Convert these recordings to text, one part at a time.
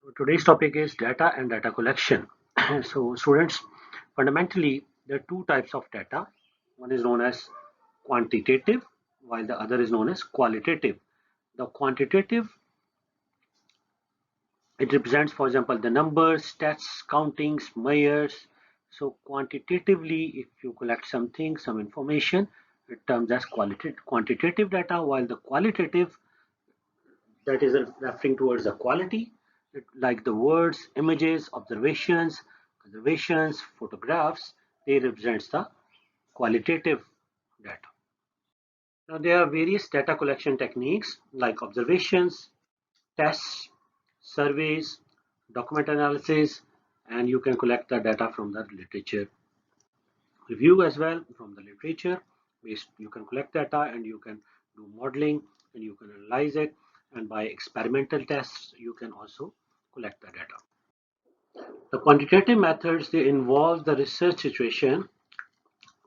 So today's topic is data and data collection. So students, fundamentally, there are two types of data. One is known as quantitative, while the other is known as qualitative. The quantitative, it represents, for example, the numbers, stats, countings, measures. So quantitatively, if you collect something, some information, it terms as quantitative data, while the qualitative, that is referring towards the quality, like the words, images, observations, photographs, they represents the qualitative data. Now there are various data collection techniques like observations, tests, surveys, document analysis, and you can collect the data from the literature review as well. From the literature based, you can collect data and you can do modeling and you can analyze it, and by experimental tests you can also collect the data. The quantitative methods, they involve the research situation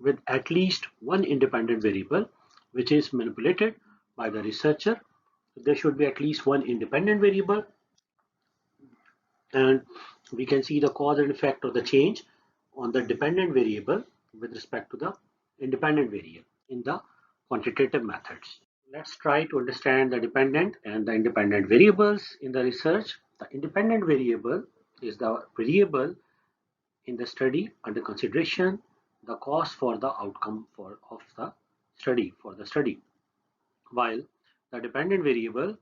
with at least one independent variable which is manipulated by the researcher. There should be at least one independent variable, and we can see the cause and effect of the change on the dependent variable with respect to the independent variable in the quantitative methods. Let's try to understand the dependent and the independent variables in the research. The independent variable is the variable in the study under consideration the cause for the outcome of the study, while the dependent variable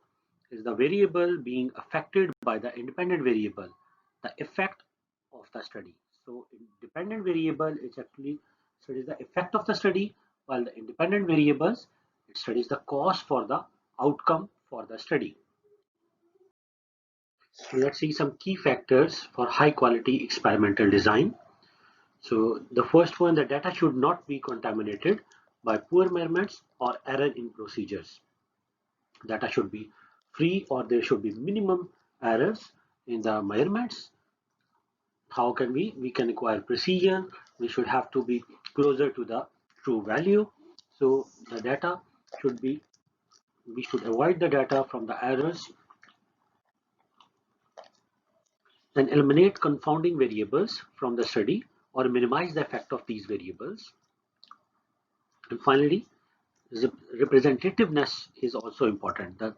is the variable being affected by the independent variable, the effect of the study. So dependent variable is actually studies the effect of the study, while the independent variables, it studies the cause for the outcome for the study. So let's see some key factors for high quality experimental design. So the first one, the data should not be contaminated by poor measurements or error in procedures. Data should be free, or there should be minimum errors in the measurements. How can we can acquire precision? We should have to be closer to the true value. So the data should be, we should avoid the data from the errors and eliminate confounding variables from the study or minimize the effect of these variables. And finally, representativeness is also important. The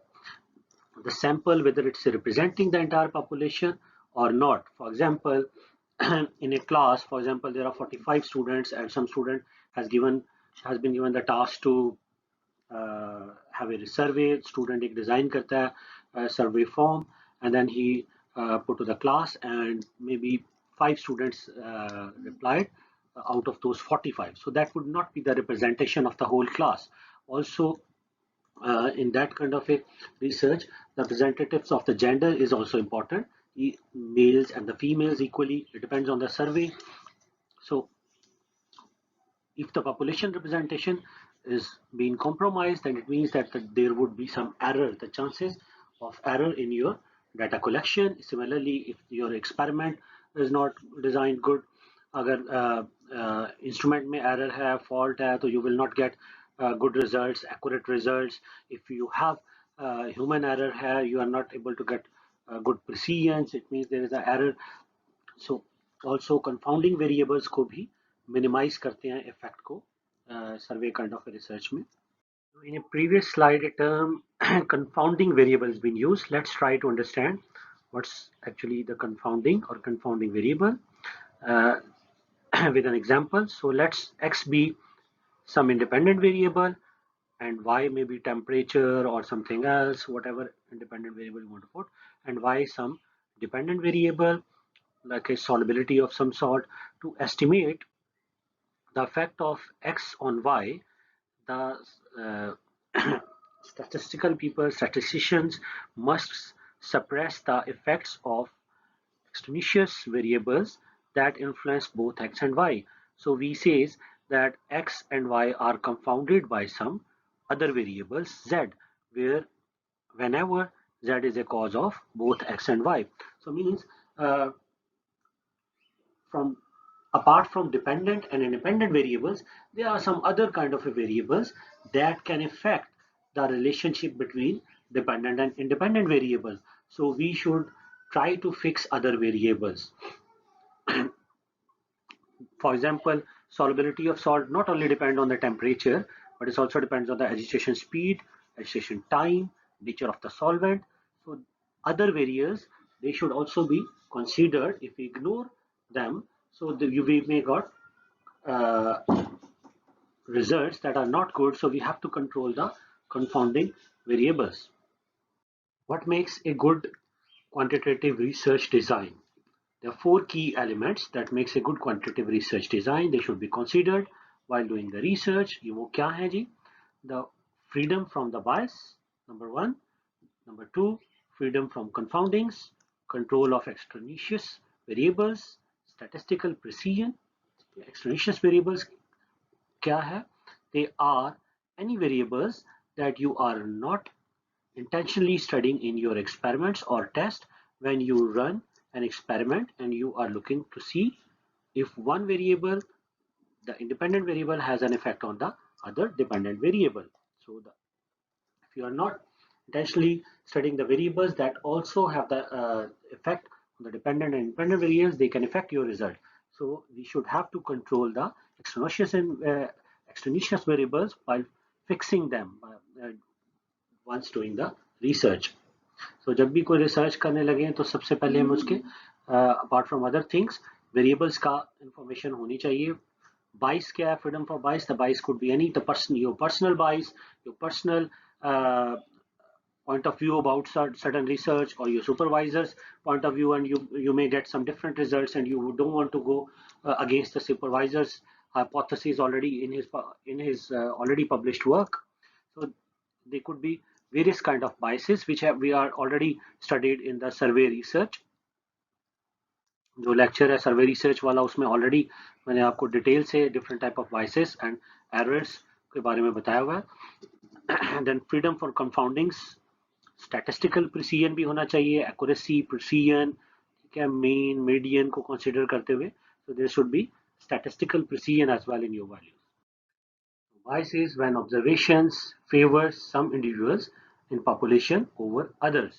sample, whether it's representing the entire population or not. For example, in a class, for example, there are 45 students and some student has been given the task to have a survey. Student एक design करता है survey form, and then he put to the class, and maybe 5 students replied out of those 45. So that would not be the representation of the whole class. Also, in that kind of a research, the representatives of the gender is also important. Males and the females equally, it depends on the survey. So if the population representation is being compromised, then it means that there would be some error, the chances of error in your data collection. Similarly, if your experiment is not designed good, अगर instrument में error है, fault है, तो you will not get good results, accurate results. If you have human error है, you are not able to get good precision. It means there is an error. So also confounding variables को भी minimize करते हैं effect को survey kind of a research में. In a previous slide, a term confounding variable has been used. Let's try to understand what's actually the confounding or confounding variable uh, with an example. So let's x be some independent variable and y may be temperature or something else, whatever independent variable you want to put, and y some dependent variable like a solubility of some sort. To estimate the effect of x on y, the statisticians must suppress the effects of extraneous variables that influence both x and y. So we says that x and y are confounded by some other variables z, where whenever z is a cause of both x and y. So means uh, from apart from dependent and independent variables, there are some other kind of variables that can affect the relationship between dependent and independent variables. So we should try to fix other variables. For example, solubility of salt not only depend on the temperature, but it also depends on the agitation speed, agitation time, nature of the solvent. So other variables, they should also be considered. If we ignore them, so we may got uh, results that are not good. So we have to control the confounding variables. What makes a good quantitative research design? There are four key elements that makes a good quantitative research design. They should be considered while doing the research. ये वो क्या है जी? The freedom from the bias, number one. Number two, freedom from confoundings, control of extraneous variables, statistical precision. Extraneous variables क्या है? They are any variables that you are not intentionally studying in your experiments or test. When you run an experiment and you are looking to see if one variable, the independent variable, has an effect on the other dependent variable. So if you are not intentionally studying the variables that also have the effect on the dependent and independent variables, they can affect your result. So we should have to control the extraneous variables by fixing them once doing the research. So जब भी कोई research करने लगे तो सबसे पहले हम उसके apart from other things variables का इंफॉर्मेशन होनी चाहिए. Bias क्या है? Freedom for bias. The bias could be any, your personal bias, your personal point of view about certain research, or your supervisor's point of view, and you may get some different results, and you don't want to go against the supervisor's hypothesis already in his already published work. So they could be various kind of biases which we are already studied in the survey research. जो lecture है सर्वे research वाला, उसमें already मैंने आपको detail से different type of biases and errors के बारे में बताया हुआ है. Then freedom for confoundings, statistical precision भी होना चाहिए, एक्यूरेसी, प्रिसीजन, ठीक है, मीन मीडियन को कंसीडर करते हुए. So there should be statistical precision as well in your values. Bias is when observations favor some individuals in population over others.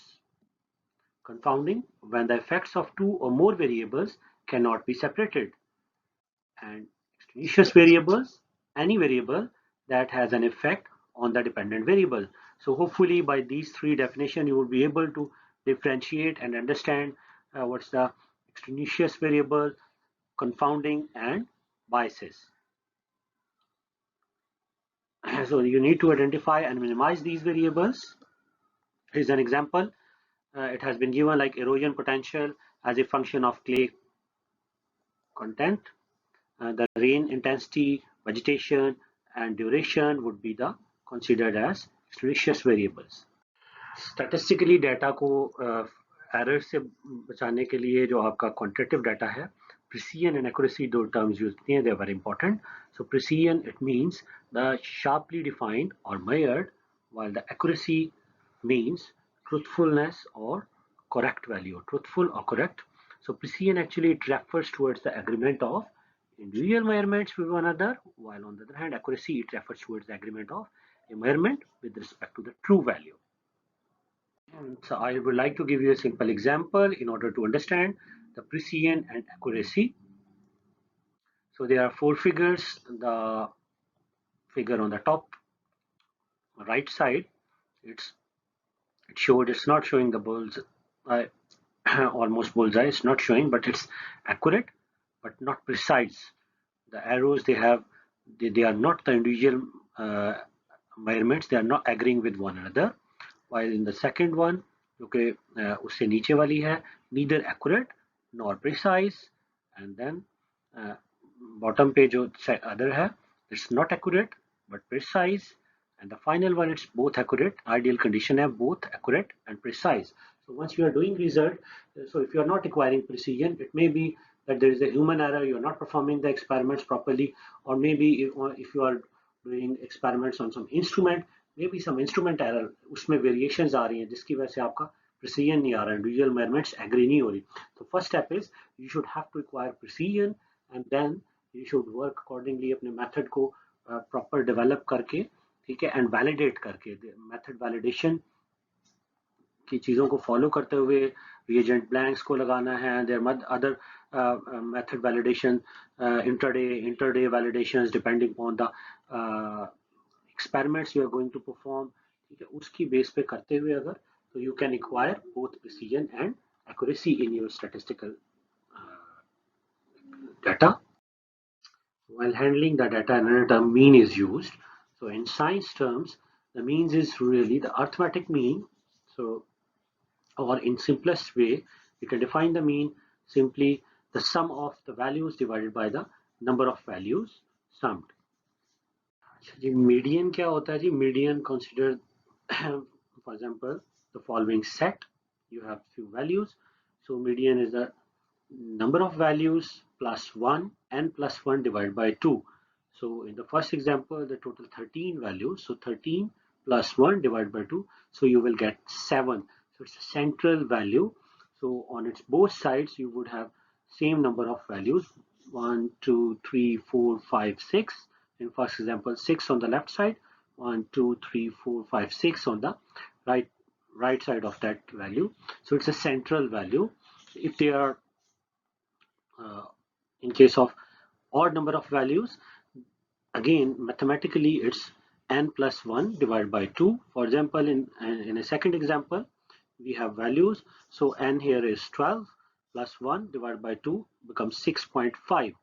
Confounding, when the effects of two or more variables cannot be separated. And extraneous variables, any variable that has an effect on the dependent variable. So hopefully by these three definitions you will be able to differentiate and understand what's the extraneous variable, confounding, and biases. So you need to identify and minimize these variables. Here's an example. It has been given like erosion potential as a function of clay content. The rain intensity, vegetation, and duration would be the considered as extraneous variables. Statistically data को error से बचाने के लिए जो आपका quantitative data है, precision and accuracy दो terms use होती हैं, they are very important. So precision, it means the sharply defined or measured, while the accuracy means truthfulness or correct value, truthful or correct. So precision actually it refers towards the agreement of individual measurements with one another, while on the other hand accuracy it refers towards the agreement of a measurement with respect to the true value. So I would like to give you a simple example in order to understand the precision and accuracy. So there are four figures. The figure on the top right side, it's not showing the bullseye, almost bullseye. It's not showing, but it's accurate, but not precise. The arrows they have, they are not the individual measurements. They are not agreeing with one another. While in the second one, जो कि उससे नीचे वाली है, neither accurate nor precise, and then bottom पे जो other है, it's not accurate but precise, and the final one it's both accurate. Ideal condition है both accurate and precise. So once you are doing result, so if you are not acquiring precision, it may be that there is a human error, you are not performing the experiments properly, or maybe if you are doing experiments on some instrument, maybe some instrument error, उसमें variations आ रही हैं जिसकी वजह से आपका precision नहीं आ रहा है, individual measurements agree नहीं हो रही. So first step is you should have to acquire precision, and then you should work accordingly अपने method को proper develop करके, ठीक है, and validate करके, method validation की चीज़ों को follow करते हुए reagent blanks को लगाना है. There are other method validation, interday validations depending on the experiments you are going to perform. ठीक है, उसकी बेस पे करते हुए अगर तो you can acquire both precision and accuracy in your statistical data. While handling the data, another term mean is used. So in science terms, the means is really the arithmetic mean. So, or in simplest way, we can define the mean simply the sum of the values divided by the number of values summed. Ji median क्या होता है जी? Median consider for example the following set. You have few values. So median is the number of values plus 1 and plus 1 divided by 2. So in the first example, the total 13 values. So 13 plus 1 divided by 2. So you will get 7. So it's a central value. So on its both sides, you would have same number of values. 1, 2, 3, 4, 5, 6. In first example, 6 on the left side. 1, 2, 3, 4, 5, 6 on the right side of that value. So it's a central value. If they are in case of odd number of values, again mathematically it's n plus 1 divided by 2. For example, in a second example, we have values. So n here is 12 plus 1 divided by 2 becomes 6.5.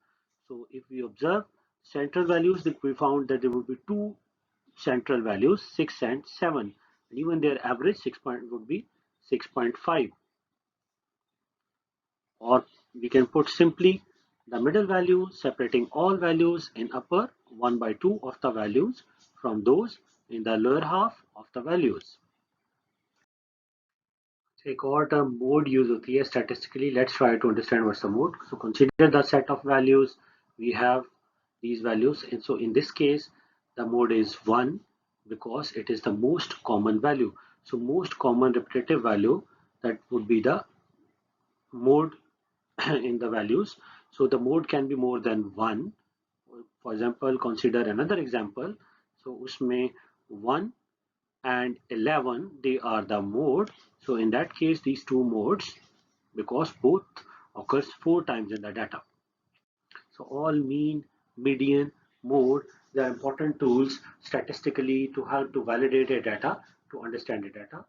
So if we observe central values, that we found that there would be two central values, 6 and 7, and even their average would be 6.5. Or we can put simply the middle value separating all values in upper 1 by 2 of the values from those in the lower half of the values. एक और term mode use होती है statistically. Let's try to understand what's the mode. So consider the set of values. We have these values, and so in this case the mode is 1 because it is the most common value. So most common repetitive value, that would be the mode in the values. So the mode can be more than 1. For example, consider another example. So usme 1 and 11, they are the mode. So in that case, these two modes, because both occurs 4 times in the data. So all mean, median, mode, they are important tools statistically to help to validate a data, to understand the data.